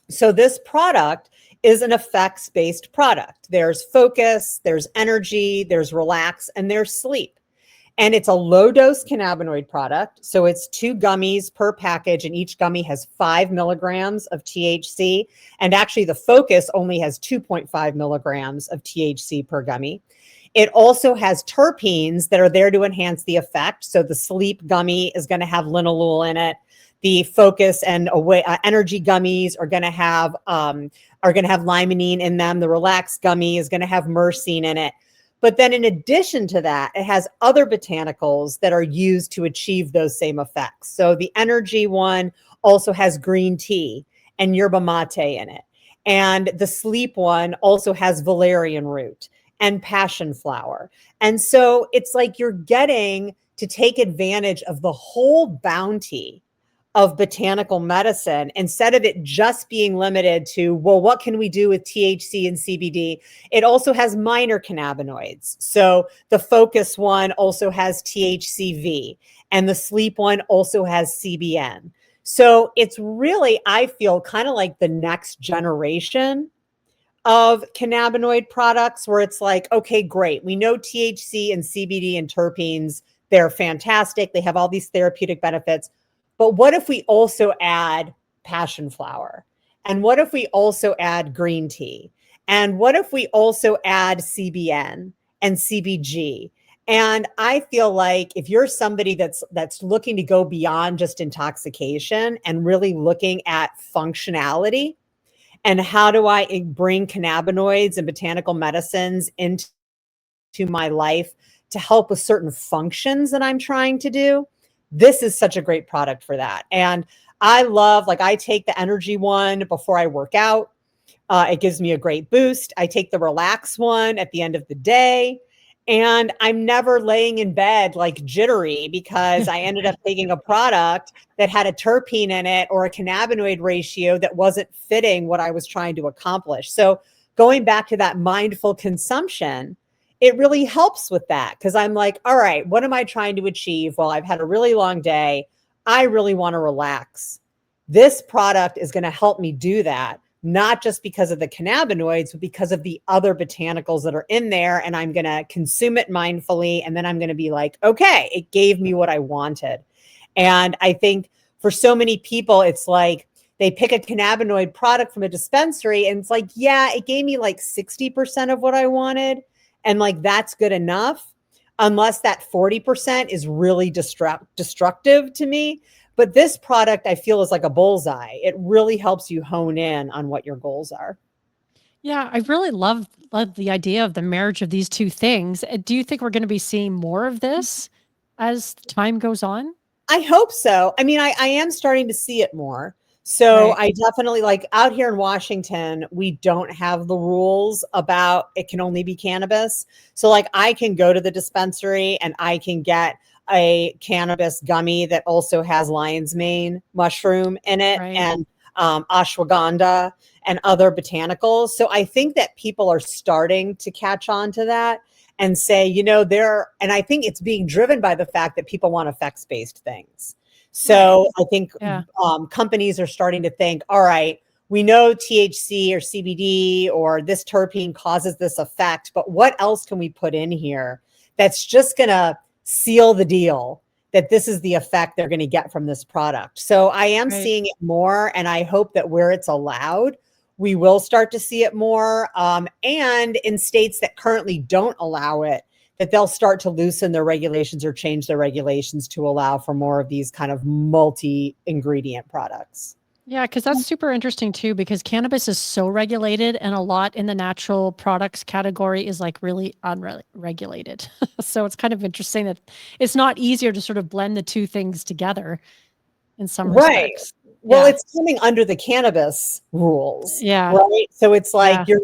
So this product is an effects-based product. There's focus, there's energy, there's relax, and there's sleep. And it's a low-dose cannabinoid product. So it's 2 gummies per package, and each gummy has 5 milligrams of THC. And actually, the focus only has 2.5 milligrams of THC per gummy. It also has terpenes that are there to enhance the effect. So the sleep gummy is going to have linalool in it. The focus and energy gummies are going to have limonene in them. The relax gummy is going to have myrcene in it. But then in addition to that, it has other botanicals that are used to achieve those same effects. So the energy one also has green tea and yerba mate in it. And the sleep one also has valerian root and passion flower. And so it's like you're getting to take advantage of the whole bounty of botanical medicine instead of it just being limited to, well, what can we do with THC and CBD? It also has minor cannabinoids. So the focus one also has THCV, and the sleep one also has CBN. So it's really, I feel, kind of like the next generation of cannabinoid products where it's like, okay, great. We know THC and CBD and terpenes, they're fantastic. They have all these therapeutic benefits. But what if we also add passion flower? And what if we also add green tea? And what if we also add CBN and CBG? And I feel like if you're somebody that's looking to go beyond just intoxication and really looking at functionality, and how do I bring cannabinoids and botanical medicines into my life to help with certain functions that I'm trying to do, this is such a great product for that. And I love, like, I take the energy one before I work out. It gives me a great boost. I take the relax one at the end of the day. And I'm never laying in bed like jittery because I ended up taking a product that had a terpene in it or a cannabinoid ratio that wasn't fitting what I was trying to accomplish. So going back to that mindful consumption, it really helps with that because I'm like, all right, what am I trying to achieve? Well, I've had a really long day. I really want to relax. This product is going to help me do that, not just because of the cannabinoids, but because of the other botanicals that are in there. And I'm going to consume it mindfully. And then I'm going to be like, okay, it gave me what I wanted. And I think for so many people, it's like they pick a cannabinoid product from a dispensary and it's like, yeah, it gave me like 60% of what I wanted. And like, that's good enough, unless that 40% is really destructive to me. But this product, I feel, is like a bullseye. It really helps you hone in on what your goals are.
Yeah, I really love the idea of the marriage of these two things. Do you think we're going to be seeing more of this as time goes on?
I hope so. I mean, I am starting to see it more. So
Right.
I definitely, like, out here in Washington, we don't have the rules about it can only be cannabis. So like I can go to the dispensary and I can get a cannabis gummy that also has lion's mane mushroom in it
Right.
and ashwagandha and other botanicals. So I think that people are starting to catch on to that and say, and I think it's being driven by the fact that people want effects-based things.
Right.
So I think
Yeah.
companies are starting to think, all right, we know THC or CBD or this terpene causes this effect, but what else can we put in here that's just going to seal the deal that this is the effect they're going to get from this product? So I am
Right.
seeing it more, and I hope that where it's allowed, we will start to see it more. And in states that currently don't allow it, that they'll start to loosen their regulations or change their regulations to allow for more of these kind of multi-ingredient products.
Yeah, because that's super interesting too, because cannabis is so regulated and a lot in the natural products category is like really unregulated. So it's kind of interesting that it's not easier to sort of blend the two things together in some
Right.
respects.
Well,
Yeah.
it's coming under the cannabis rules,
Yeah.
right? So it's like
Yeah.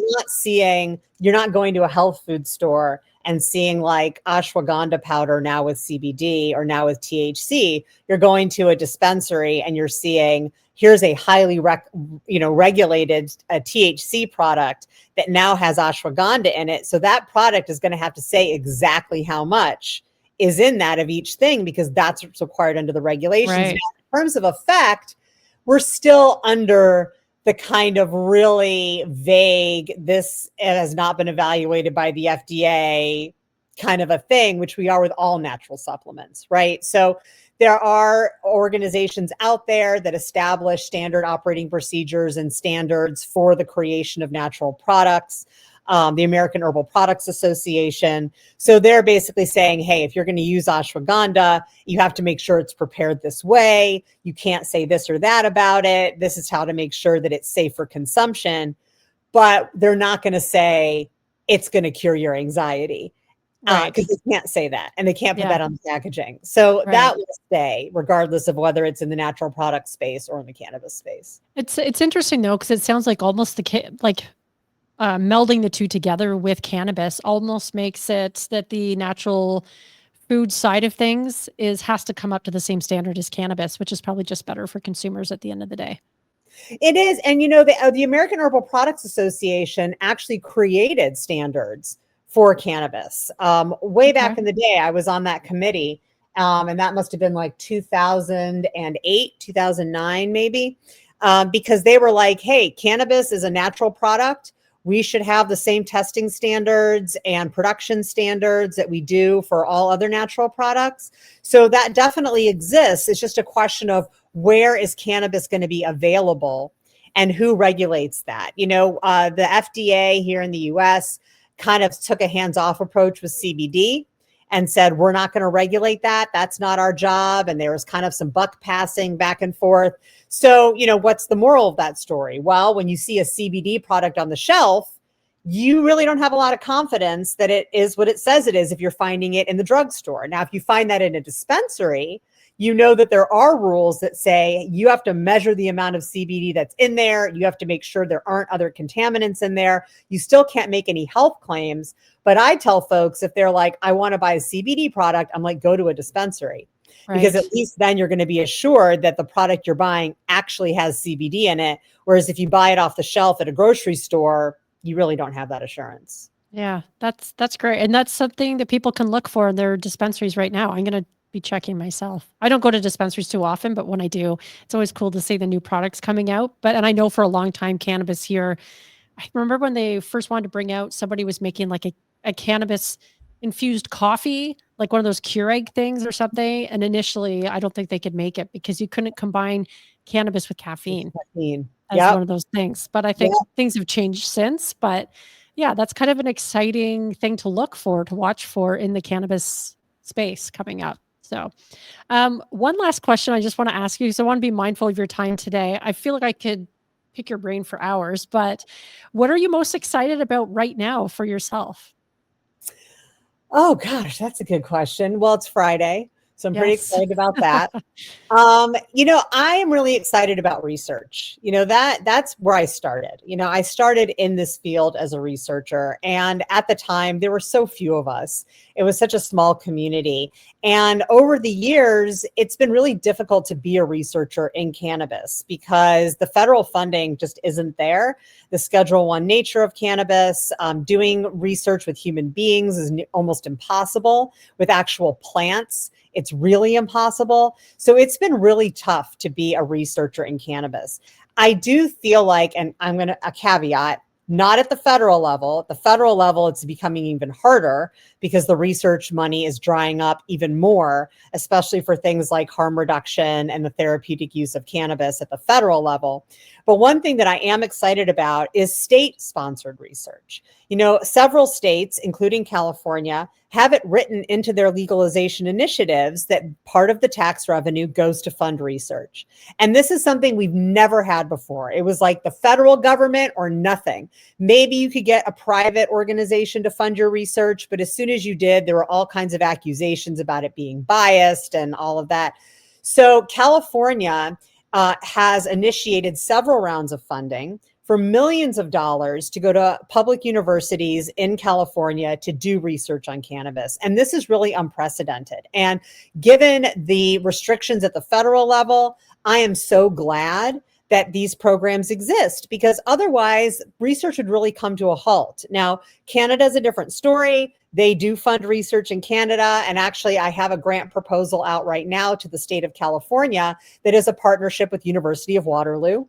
you're not going to a health food store and seeing like ashwagandha powder now with CBD or now with THC. You're going to a dispensary and you're seeing here's a highly regulated THC product that now has ashwagandha in it. So that product is going to have to say exactly how much is in that of each thing because that's what's required under the regulations.
Right.
Now, in terms of effect, we're still under the kind of really vague, this has not been evaluated by the FDA kind of a thing, which we are with all natural supplements, right? So there are organizations out there that establish standard operating procedures and standards for the creation of natural products. The American Herbal Products Association. So they're basically saying, hey, if you're going to use ashwagandha, you have to make sure it's prepared this way. You can't say this or that about it. This is how to make sure that it's safe for consumption. But they're not going to say it's going to cure your anxiety
Right.
because they can't say that and they can't put
Yeah.
that on the packaging. So
Right.
that will stay regardless of whether it's in the natural product space or in the cannabis space.
It's interesting though, because it sounds like almost melding the two together with cannabis almost makes it that the natural food side of things has to come up to the same standard as cannabis, which is probably just better for consumers at the end of the day.
It is. And, the American Herbal Products Association actually created standards for cannabis. Way back in the day, I was on that committee. And that must have been like 2008, 2009, maybe, because they were like, hey, cannabis is a natural product. We should have the same testing standards and production standards that we do for all other natural products. So that definitely exists. It's just a question of where is cannabis going to be available and who regulates that? The FDA here in the US kind of took a hands-off approach with CBD and said, we're not going to regulate that. That's not our job. And there was kind of some buck passing back and forth. So, what's the moral of that story? Well, when you see a CBD product on the shelf, you really don't have a lot of confidence that it is what it says it is if you're finding it in the drugstore. Now, if you find that in a dispensary, you know that there are rules that say you have to measure the amount of CBD that's in there. You have to make sure there aren't other contaminants in there. You still can't make any health claims. But I tell folks if they're like, I want to buy a CBD product, I'm like, go to a dispensary.
Right.
Because at least then you're going to be assured that the product you're buying actually has CBD in it. Whereas if you buy it off the shelf at a grocery store, you really don't have that assurance.
Yeah, that's great. And that's something that people can look for in their dispensaries right now. I'm going to be checking myself. I don't go to dispensaries too often, but when I do, it's always cool to see the new products coming out. And I know for a long time, cannabis here, I remember when they first wanted to bring out, somebody was making like a cannabis infused coffee, like one of those Keurig things or something. And initially, I don't think they could make it because you couldn't combine cannabis with caffeine as
Yep.
one of those things. But I think
Yep.
things have changed since. But yeah, that's kind of an exciting thing to look for, to watch for in the cannabis space coming up. So, one last question I just want to ask you, because I want to be mindful of your time today. I feel like I could pick your brain for hours, but what are you most excited about right now for yourself?
Oh gosh, that's a good question. Well, it's Friday, so I'm pretty
Yes.
excited about that. I am really excited about research. That's where I started. I started in this field as a researcher, and at the time there were so few of us. It was such a small community. And over the years, it's been really difficult to be a researcher in cannabis because the federal funding just isn't there. The Schedule One nature of cannabis, doing research with human beings is almost impossible. With actual plants, it's really impossible. So it's been really tough to be a researcher in cannabis. I do feel like, and I'm going to a caveat, not at the federal level. At the federal level, it's becoming even harder because the research money is drying up even more, especially for things like harm reduction and the therapeutic use of cannabis at the federal level. But one thing that I am excited about is state-sponsored research. Several states, including California, have it written into their legalization initiatives that part of the tax revenue goes to fund research. And this is something we've never had before. It was like the federal government or nothing. Maybe you could get a private organization to fund your research, but as soon as you did, there were all kinds of accusations about it being biased and all of that. So California has initiated several rounds of funding for millions of dollars to go to public universities in California to do research on cannabis. And this is really unprecedented. And given the restrictions at the federal level, I am so glad that these programs exist, because otherwise research would really come to a halt. Now, Canada's a different story. They do fund research in Canada. And actually, I have a grant proposal out right now to the state of California that is a partnership with University of Waterloo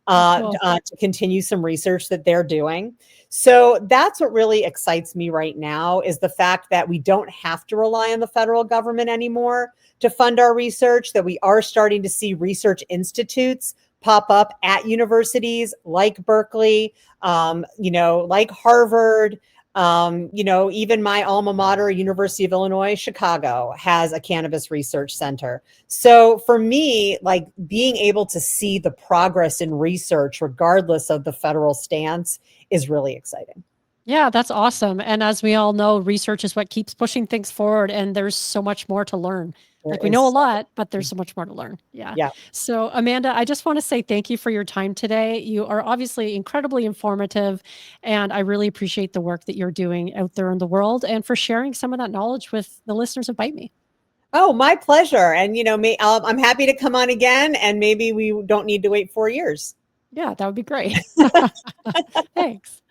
Oh, cool.
to continue some research that they're doing. So that's what really excites me right now, is the fact that we don't have to rely on the federal government anymore to fund our research, that we are starting to see research institutes pop up at universities like Berkeley, like Harvard. Even my alma mater, University of Illinois, Chicago, has a cannabis research center. So for me, like, being able to see the progress in research, regardless of the federal stance, is really exciting.
Yeah, that's awesome. And as we all know, research is what keeps pushing things forward, and there's so much more to learn.
There
Like we know a
is,
lot, but there's so much more to learn. Yeah.
yeah.
So, Amanda, I just want to say thank you for your time today. You are obviously incredibly informative, and I really appreciate the work that you're doing out there in the world and for sharing some of that knowledge with the listeners of Bite Me.
Oh, my pleasure. And, I'm happy to come on again, and maybe we don't need to wait 4 years.
Yeah, that would be great. Thanks.